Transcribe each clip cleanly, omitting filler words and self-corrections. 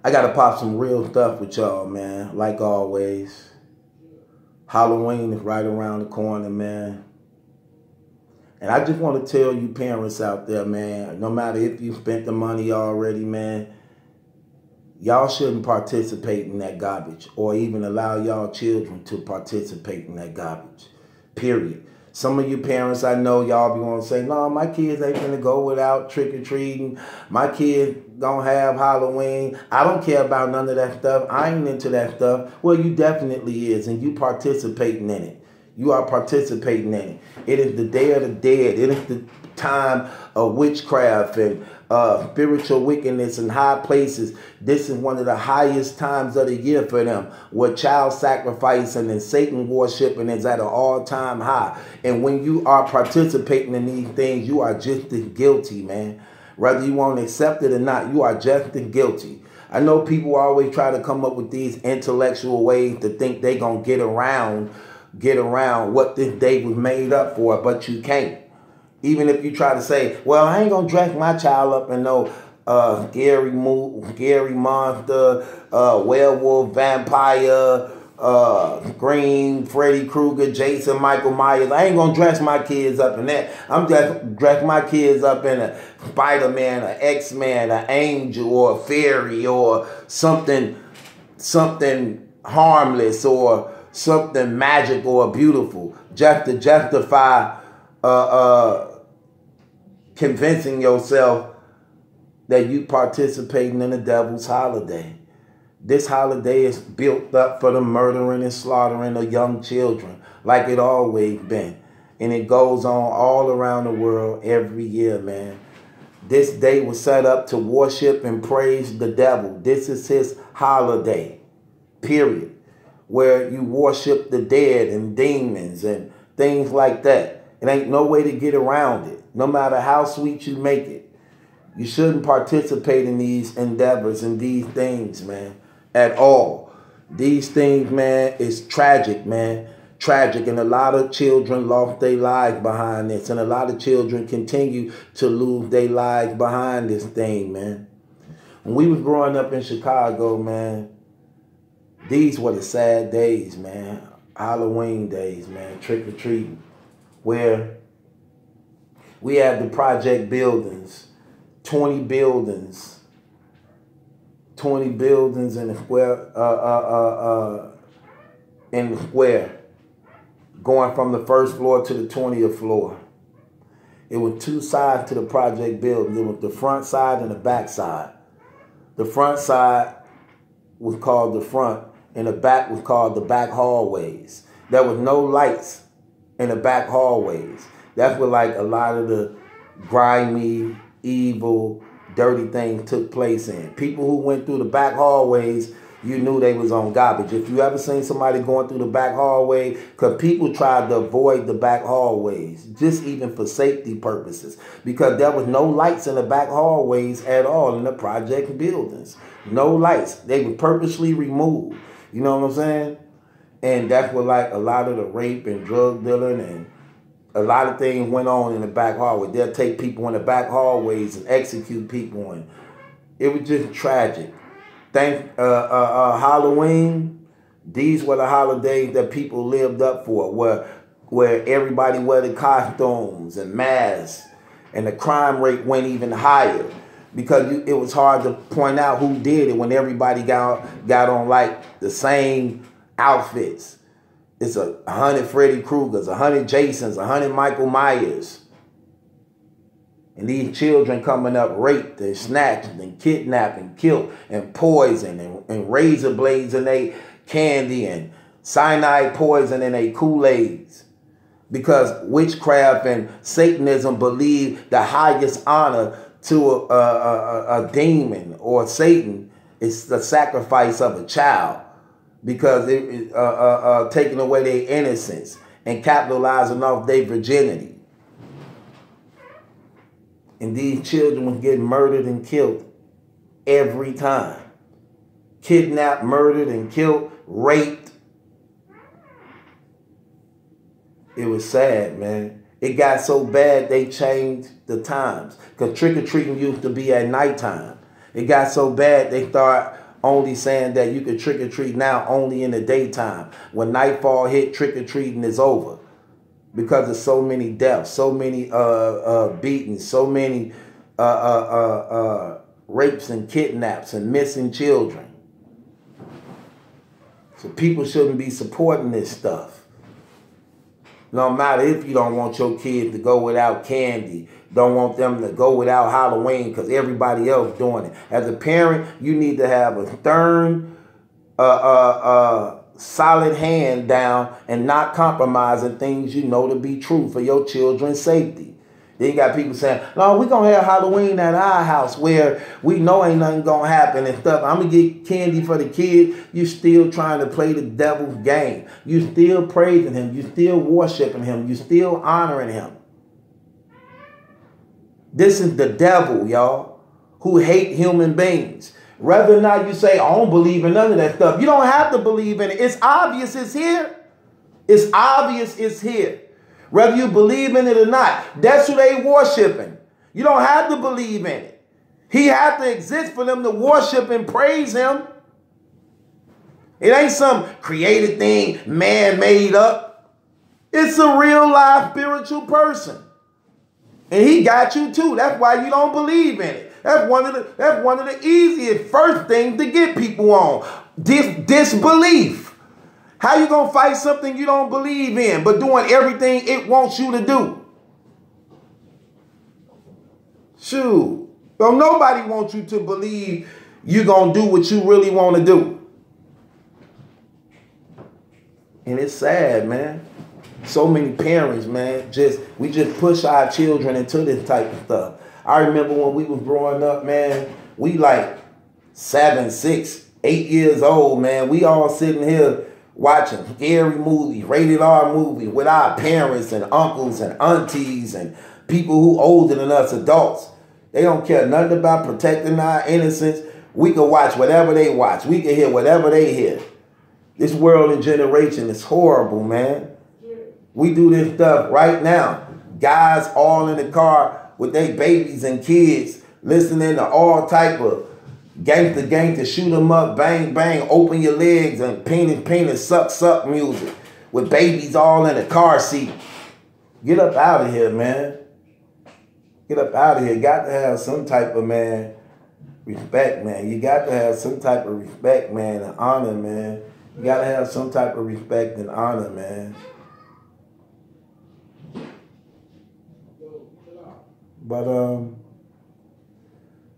I gotta pop some real stuff with y'all, man. Like always. Halloween is right around the corner, man. And I just want to tell you parents out there, man, no matter if you spent the money already, man, y'all shouldn't participate in that garbage or even allow y'all children to participate in that garbage, period. Some of you parents I know, y'all be want to say, no, my kids ain't gonna go without trick-or-treating. My kids don't have Halloween. I don't care about none of that stuff. I ain't into that stuff. Well, you definitely is, and you participating in it. You are participating in it. It is the Day of the Dead. It is the time of witchcraft and spiritual wickedness in high places. This is one of the highest times of the year for them, where child sacrificing and Satan worshiping is at an all-time high. And when you are participating in these things, you are just as guilty, man. Whether you want to accept it or not, you are just as guilty. I know people always try to come up with these intellectual ways to think they gonna get around what this day was made up for, but you can't. Even if you try to say, well, I ain't gonna dress my child up in no scary monster, werewolf, vampire, Green, Freddy Krueger, Jason, Michael Myers. I ain't gonna dress my kids up in that. I'm just dress my kids up in a Spider-Man, an X-Man, an angel, or a fairy, or something harmless, or something magic or beautiful, just to justify convincing yourself that you participating in the devil's holiday. This holiday is built up for the murdering and slaughtering of young children, like it always been. And it goes on all around the world every year, man. This day was set up to worship and praise the devil. This is his holiday, period. Where you worship the dead and demons and things like that. It ain't no way to get around it. No matter how sweet you make it. You shouldn't participate in these endeavors and these things, man, at all. These things, man, is tragic, man. Tragic. And a lot of children lost their lives behind this. And a lot of children continue to lose their lives behind this thing, man. When we was growing up in Chicago, man, these were the sad days, man. Halloween days, man. Trick-or-treating. Where we had the project buildings. 20 buildings in the square, going from the first floor to the 20th floor. It was two sides to the project building. It was the front side and the back side. The front side was called the front, and the back was called the back hallways. There was no lights in the back hallways. That's where like a lot of the grimy, evil, dirty things took place in. People who went through the back hallways, you knew they was on garbage. If you ever seen somebody going through the back hallway, because people tried to avoid the back hallways, just even for safety purposes, because there was no lights in the back hallways at all in the project buildings. No lights. They were purposely removed. You know what I'm saying? And that's where like a lot of the rape and drug dealing and a lot of things went on in the back hallway. They'll take people in the back hallways and execute people, and it was just tragic. Halloween, these were the holidays that people lived up for, where everybody wore the costumes and masks, and the crime rate went even higher because it was hard to point out who did it when everybody got on like the same outfits. It's 100 Freddy Kruegers, 100 Jasons, 100 Michael Myers. And these children coming up raped and snatched and kidnapped and killed and poisoned and razor blades in their candy and cyanide poison in their Kool-Aids. Because witchcraft and Satanism believe the highest honor to a demon or Satan is the sacrifice of a child. Because it is taking away their innocence and capitalizing off their virginity. And these children were getting murdered and killed every time. Kidnapped, murdered, and killed, raped. It was sad, man. It got so bad they changed the times. Because trick-or-treating used to be at nighttime. It got so bad they started only saying that you can trick or treat now only in the daytime. When nightfall hit, trick or treating is over because of so many deaths, so many beatings, so many rapes and kidnaps and missing children. So people shouldn't be supporting this stuff. No matter if you don't want your kids to go without candy, don't want them to go without Halloween because everybody else doing it. As a parent, you need to have a stern, solid hand down and not compromising things you know to be true for your children's safety. Then you got people saying, no, we're going to have Halloween at our house where we know ain't nothing going to happen and stuff. I'm going to get candy for the kids. You still trying to play the devil's game. You still praising him. You still worshiping him. You still honoring him. This is the devil, y'all, who hate human beings. Whether or not you say, I don't believe in none of that stuff. You don't have to believe in it. It's obvious it's here. It's obvious it's here. Whether you believe in it or not, that's who they worshiping. You don't have to believe in it. He had to exist for them to worship and praise him. It ain't some created thing man made up. It's a real life spiritual person. And he got you too. That's why you don't believe in it. That's one of the easiest first things to get people on. Disbelief. How you going to fight something you don't believe in, but doing everything it wants you to do? Shoot. Don't nobody want you to believe you're going to do what you really want to do. And it's sad, man. So many parents, man, we just push our children into this type of stuff. I remember when we was growing up, man, we like 7, 6, 8 years old, man. We all sitting here watching scary movies, rated R movies with our parents and uncles and aunties and people who older than us, adults. They don't care nothing about protecting our innocence. We can watch whatever they watch. We can hear whatever they hear. This world and generation is horrible, man. We do this stuff right now. Guys all in the car with their babies and kids listening to all type of gangster, shoot 'em up, bang, bang, open your legs, and painting, suck music with babies all in the car seat. Get up out of here, man. Get up out of here. Got to have some type of, man, respect, man. You got to have some type of respect, man, and honor, man. You got to have some type of respect and honor, man. But, I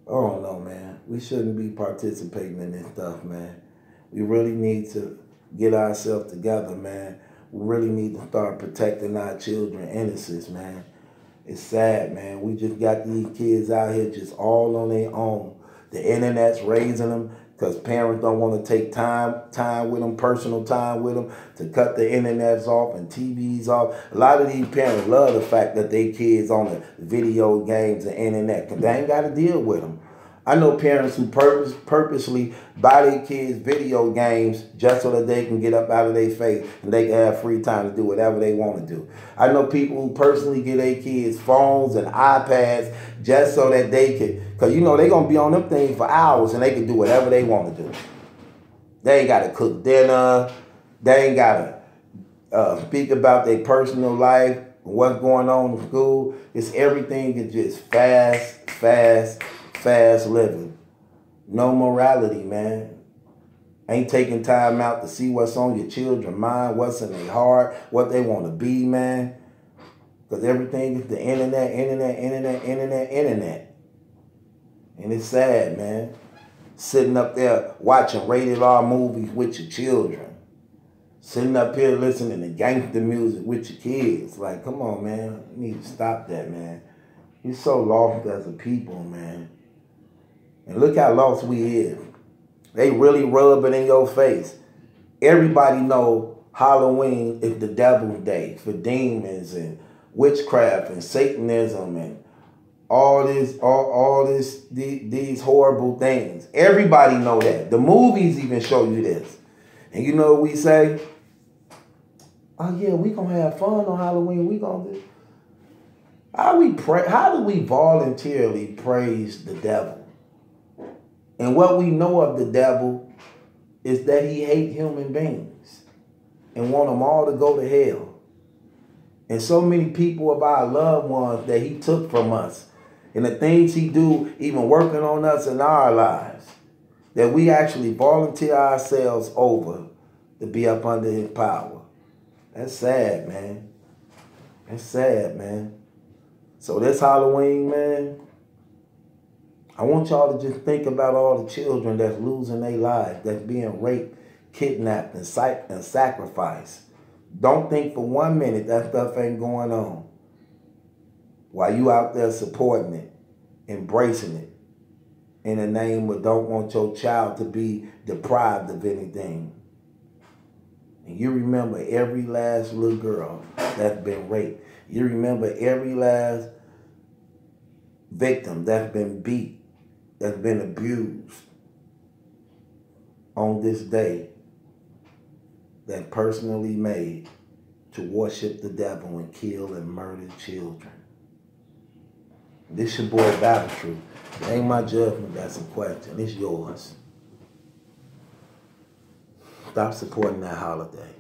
don't know, man. We shouldn't be participating in this stuff, man. We really need to get ourselves together, man. We really need to start protecting our children's innocence, man. It's sad, man. We just got these kids out here just all on their own. The internet's raising them because parents don't want to take time with them, personal time with them, to cut the internets off and TVs off. A lot of these parents love the fact that their kids on the video games and internet because they ain't got to deal with them. I know parents who purposely buy their kids video games just so that they can get up out of their face and they can have free time to do whatever they want to do. I know people who personally give their kids phones and iPads just so that they can, because you know they're going to be on them things for hours and they can do whatever they want to do. They ain't got to cook dinner. They ain't got to speak about their personal life, what's going on in school. It's everything is just fast living. No morality, man. Ain't taking time out to see what's on your children's mind, what's in their heart, what they want to be, man. Because everything is the internet. And it's sad, man. Sitting up there watching rated R movies with your children. Sitting up here listening to gangster music with your kids. Like, come on, man. You need to stop that, man. You're so lost as a people, man. And look how lost we is. They really rub it in your face. Everybody know Halloween is the devil's day for demons and witchcraft and Satanism and these horrible things. Everybody know that. The movies even show you this. And you know what we say? Oh yeah, we gonna have fun on Halloween. We gonna do. How do we voluntarily praise the devil? And what we know of the devil is that he hates human beings and want them all to go to hell. And so many people of our loved ones that he took from us, and the things he do, even working on us in our lives, that we actually volunteer ourselves over to be up under his power. That's sad, man. That's sad, man. So this Halloween, man, I want y'all to just think about all the children that's losing their lives, that's being raped, kidnapped, and sacrificed. Don't think for 1 minute that stuff ain't going on while you out there supporting it, embracing it, in the name of don't want your child to be deprived of anything. And you remember every last little girl that's been raped. You remember every last victim that's been beat, that's been abused on this day that personally made to worship the devil and kill and murder children. This your boy Battle Truth. It ain't my judgment that's in question. It's yours. Stop supporting that holiday.